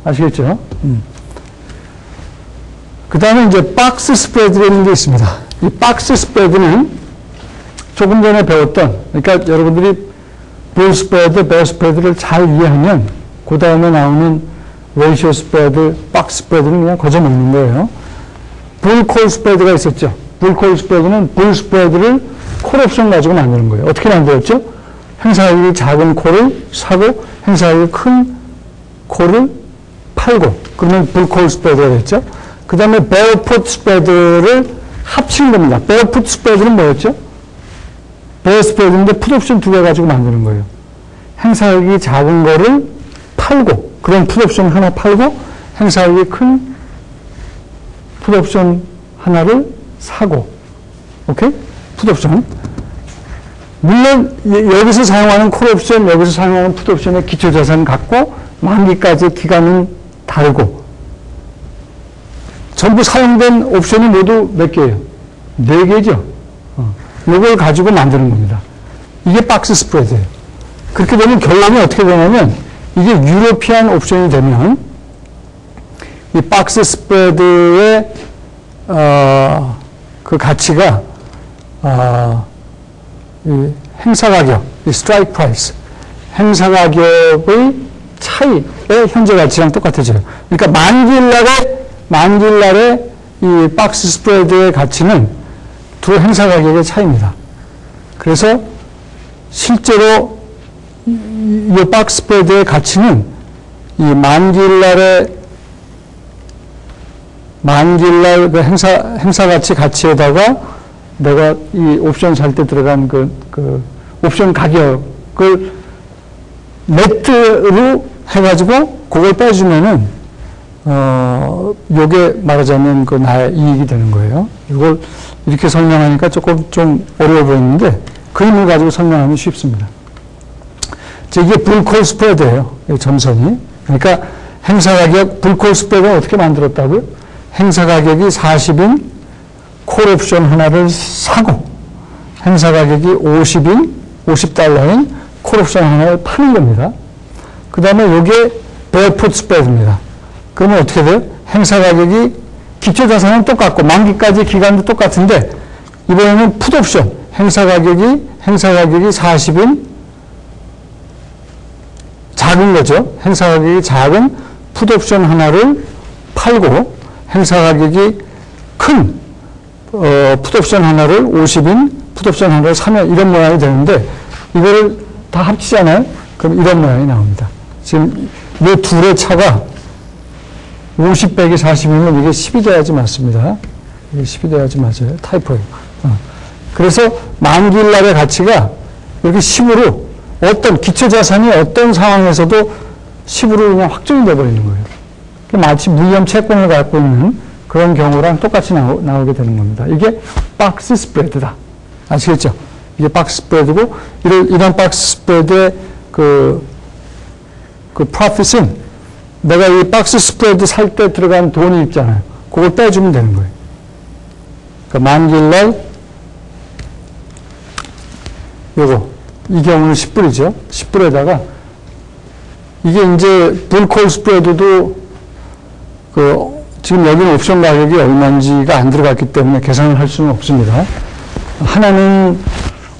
아시겠죠? 그 다음에 이제 박스 스프레드라는 게 있습니다. 이 박스 스프레드는 조금 전에 배웠던, 그러니까 여러분들이 불 스프레드, 베어 스프레드를 잘 이해하면 그 다음에 나오는 레이시오 스프레드, 박스 스프레드는 그냥 거저 먹는 거예요. 불 콜 스프레드가 있었죠. 불 콜 스프레드는 불 스프레드를 콜 옵션 가지고 만드는 거예요. 어떻게 만들었죠? 행사가격이 작은 콜을 사고 행사가격이 큰 콜을 팔고, 그러면 불 콜 스프레드가 됐죠. 그 다음에 베어 풋 스프레드를 합친 겁니다. 베어 풋 스프레드는 뭐였죠? 베어 스프레드인데 풋 옵션 두 개 가지고 만드는 거예요. 행사가격이 작은 거를 팔고, 그런 풋 옵션 하나 팔고, 행사가격이 큰 풋 옵션 하나를 사고, 오케이? 풋 옵션. 물론 여기서 사용하는 콜 옵션, 여기서 사용하는 풋 옵션의 기초 자산 같고 만기까지 기간은 다르고, 전부 사용된 옵션이 모두 몇 개예요? 4개죠. 이걸 가지고 만드는 겁니다. 이게 박스 스프레드예요. 그렇게 되면 결론이 어떻게 되냐면, 이게 유로피안 옵션이 되면 이 박스 스프레드의 그 가치가 이 행사 가격, 이 스트라이크 프라이스, 행사 가격의 차이의 현재 가치랑 똑같아져요. 그러니까 만기일날의 이 박스 스프레드의 가치는 두 행사 가격의 차이입니다. 그래서 실제로 이 박스 스프레드의 가치는 이 만기일날 그 행사 가치에다가 내가 이 옵션 살 때 들어간 그 옵션 가격을 네트로 해가지고 그걸 빼주면은, 요게 말하자면 그 나의 이익이 되는 거예요. 이걸 이렇게 설명하니까 조금 좀 어려워 보이는데, 그림을 가지고 설명하면 쉽습니다. 이게 불콜 스프레드예요. 이 점선이. 그러니까 행사 가격, 불콜 스프레드는 어떻게 만들었다고요? 행사 가격이 40인 콜 옵션 하나를 사고, 행사 가격이 50달러인 콜 옵션 하나를 파는 겁니다. 그 다음에 이게 베어 풋 스프레드입니다. 그러면 어떻게 돼요? 행사 가격이 기초 자산은 똑같고 만기까지 기간도 똑같은데, 이번에는 풋 옵션, 행사 가격이 40인 작은 거죠. 행사 가격이 작은 풋 옵션 하나를 팔고, 행사 가격이 큰 풋 옵션 하나를 50인 풋 옵션 하나를 사면 이런 모양이 되는데, 이거를 다 합치잖아요. 그럼 이런 모양이 나옵니다. 지금 이 둘의 차가 50 빼기 40이면 이게 10이 돼야지 맞습니다. 이게 10이 돼야지 맞아요. 타이포예요. 그래서 만기일날의 가치가 이렇게 10으로 어떤 기초 자산이 어떤 상황에서도 10으로 그냥 확정이 돼버리는 거예요. 마치 무위험 채권을 갖고 있는 그런 경우랑 똑같이 나오게 되는 겁니다. 이게 박스 스프레드다. 아시겠죠? 이게 박스 스프레드고, 이런 박스 스프레드의 그 프로핏은 내가 이 박스 스프레드 살 때 들어간 돈이 있잖아요. 그걸 빼주면 되는 거예요. 그러니까 만기일날 이 경우는 10불이죠. 10불에다가 이게 이제 불콜 스프레드도 지금 여기는 옵션 가격이 얼마인지가 안 들어갔기 때문에 계산을 할 수는 없습니다. 하나는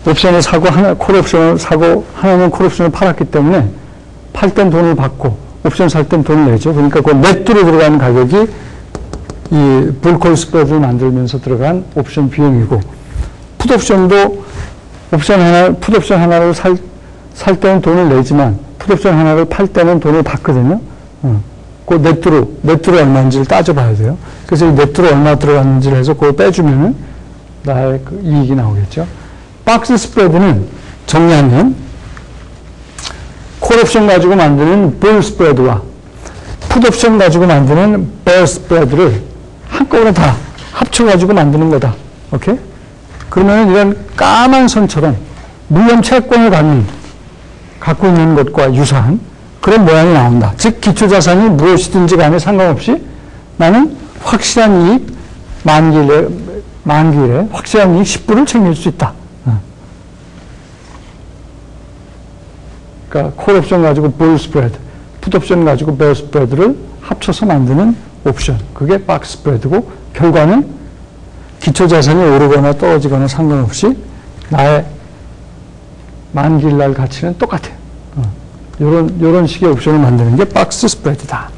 옵션을 사고, 콜 옵션을 사고, 하나는 콜 옵션을 팔았기 때문에 팔 땐 돈을 받고, 옵션 살 땐 돈을 내죠. 그러니까 그 네트로 들어가는 가격이 이 불콜 스프레드를 만들면서 들어간 옵션 비용이고, 풋 옵션도 풋 옵션 하나를 살 때는 돈을 내지만, 풋 옵션 하나를 팔 때는 돈을 받거든요. 그 네트로 얼마인지를 따져봐야 돼요. 그래서 이 네트로 얼마 들어갔는지를 해서 그걸 빼주면은 나의 그 이익이 나오겠죠. 박스 스프레드는 정리하면 콜 옵션 가지고 만드는 불 스프레드와 풋 옵션 가지고 만드는 베어 스프레드를 한꺼번에 다 합쳐가지고 만드는 거다. 오케이? 그러면 이런 까만 선처럼 무위험 채권을 갖고 있는 것과 유사한 그런 모양이 나온다. 즉 기초자산이 무엇이든지 간에 상관없이 나는 확실한 이익, 만기일에 확실한 이익 10불을 챙길 수 있다. 그러니까 콜 옵션 가지고 불 스프레드, 풋옵션 가지고 베어 스프레드를 합쳐서 만드는 옵션. 그게 박스 스프레드고, 결과는 기초자산이 오르거나 떨어지거나 상관없이 나의 만기일날 가치는 똑같아요. 요런 식의 옵션을 만드는 게 박스 스프레드다.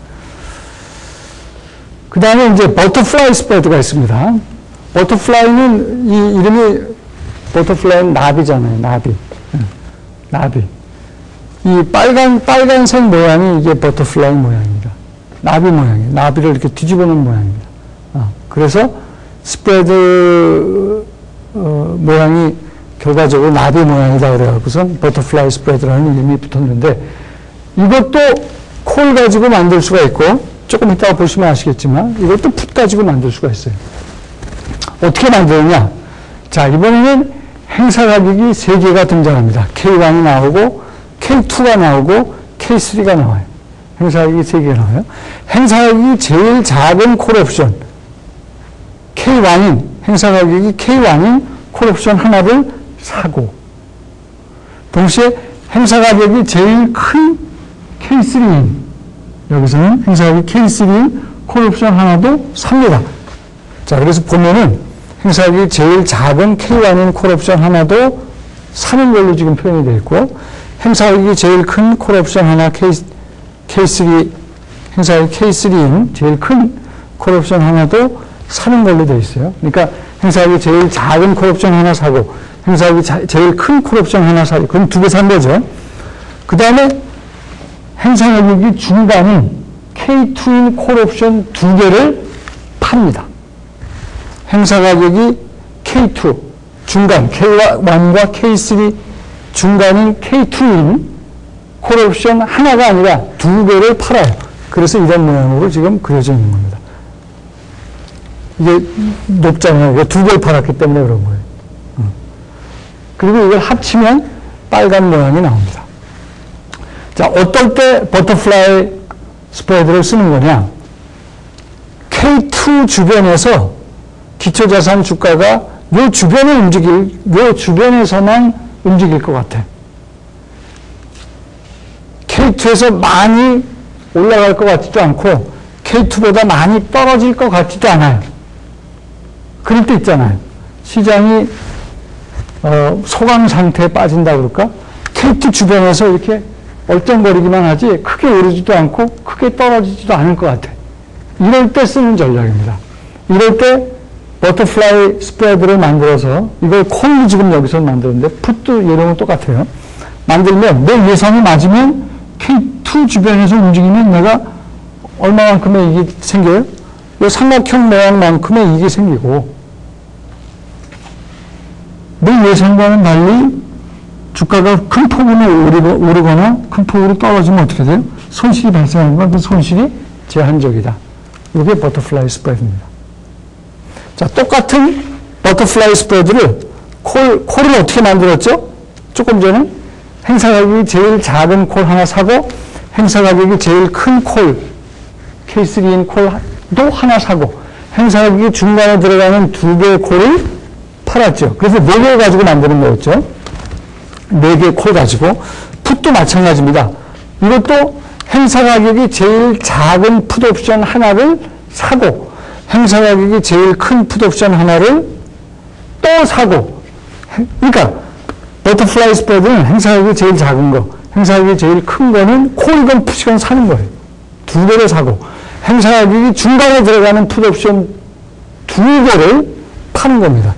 그 다음에 이제 버터플라이 스프레드가 있습니다. 버터플라이는 이 이름이 버터플라이는 나비잖아요. 나비. 이 빨간색 모양이 이게 버터플라이 모양입니다. 나비 모양이에요. 나비를 이렇게 뒤집어 놓은 모양입니다. 그래서 스프레드 모양이 결과적으로 나비 모양이다 그래갖고선 버터플라이 스프레드라는 이름이 붙었는데, 이것도 콜 가지고 만들 수가 있고, 조금 이따가 보시면 아시겠지만 이것도 풋 가지고 만들 수가 있어요. 어떻게 만드느냐? 자, 이번에는 행사 가격이 3개가 등장합니다. K1이 나오고 K2가 나오고 K3가 나와요. 행사 가격이 3개가 나와요. 행사 가격이 제일 작은 콜옵션 K1인, 행사 가격이 K1인 콜옵션 하나를 사고, 동시에 행사 가격이 제일 큰 K3인, 여기서는 행사 가격이 K3인 콜옵션 하나도 삽니다. 자, 그래서 보면은 행사 가격이 제일 작은 K1인 콜옵션 하나도 사는 걸로 지금 표현이 되어 있고, 행사 가격이 제일 큰 콜옵션 하나 K3, 행사 가격이 K3인 제일 큰 콜옵션 하나도 사는 걸로 되어 있어요. 그러니까 행사 가격이 제일 작은 콜옵션 하나 사고, 행사 가격이 제일 큰 콜옵션 하나 사고, 그럼 2개 산 거죠. 그 다음에 행사 가격이 중간인 K2인 콜옵션 2개를 팝니다. 행사 가격이 K2, 중간, K1과 K3 중간인 K2인 콜옵션 하나가 아니라 2개를 팔아요. 그래서 이런 모양으로 지금 그려져 있는 겁니다. 이게 높잖아요. 이게 2개를 팔았기 때문에 그런 거예요. 그리고 이걸 합치면 빨간 모양이 나옵니다. 자, 어떨 때 버터플라이 스프레드를 쓰는 거냐? K2 주변에서 기초자산 주가가 요 주변에서만 움직일 것 같아. K2에서 많이 올라갈 것 같지도 않고, K2보다 많이 떨어질 것 같지도 않아요. 그럴 때 있잖아요. 시장이, 소강 상태에 빠진다 그럴까? K2 주변에서 이렇게 얼쩡거리기만 하지, 크게 오르지도 않고, 크게 떨어지지도 않을 것 같아. 이럴 때 쓰는 전략입니다. 이럴 때, 버터플라이 스프레드를 만들어서, 이걸 콜로 지금 여기서 만들었는데, 풋도 이름은 똑같아요. 만들면, 내 예상이 맞으면, K2 주변에서 움직이면 내가 얼마만큼의 이익이 생겨요? 이 삼각형 모양만큼의 이익이 생기고, 내 예상과는 달리 주가가 큰 폭으로 오르거나 큰 폭으로 떨어지면 어떻게 돼요? 손실이 발생하는 건 그 손실이 제한적이다. 이게 버터플라이 스프레드입니다. 자, 똑같은 버터플라이 스프레드를 콜을 어떻게 만들었죠? 조금 전에 행사 가격이 제일 작은 콜 하나 사고, 행사 가격이 제일 큰 콜, K3인 콜도 하나 사고, 행사 가격이 중간에 들어가는 2개의 콜을 팔았죠. 그래서 4개 가지고 만드는 거였죠. 4개의 콜 가지고. 풋도 마찬가지입니다. 이것도 행사 가격이 제일 작은 풋옵션 하나를 사고, 행사 가격이 제일 큰 풋옵션 하나를 또 사고, 그러니까 버터플라이 스프레드는 행사 가격이 제일 작은 거, 행사 가격이 제일 큰 거는 콜이건 풋이건 사는 거예요. 2개를 사고, 행사 가격이 중간에 들어가는 풋옵션 2개를 파는 겁니다.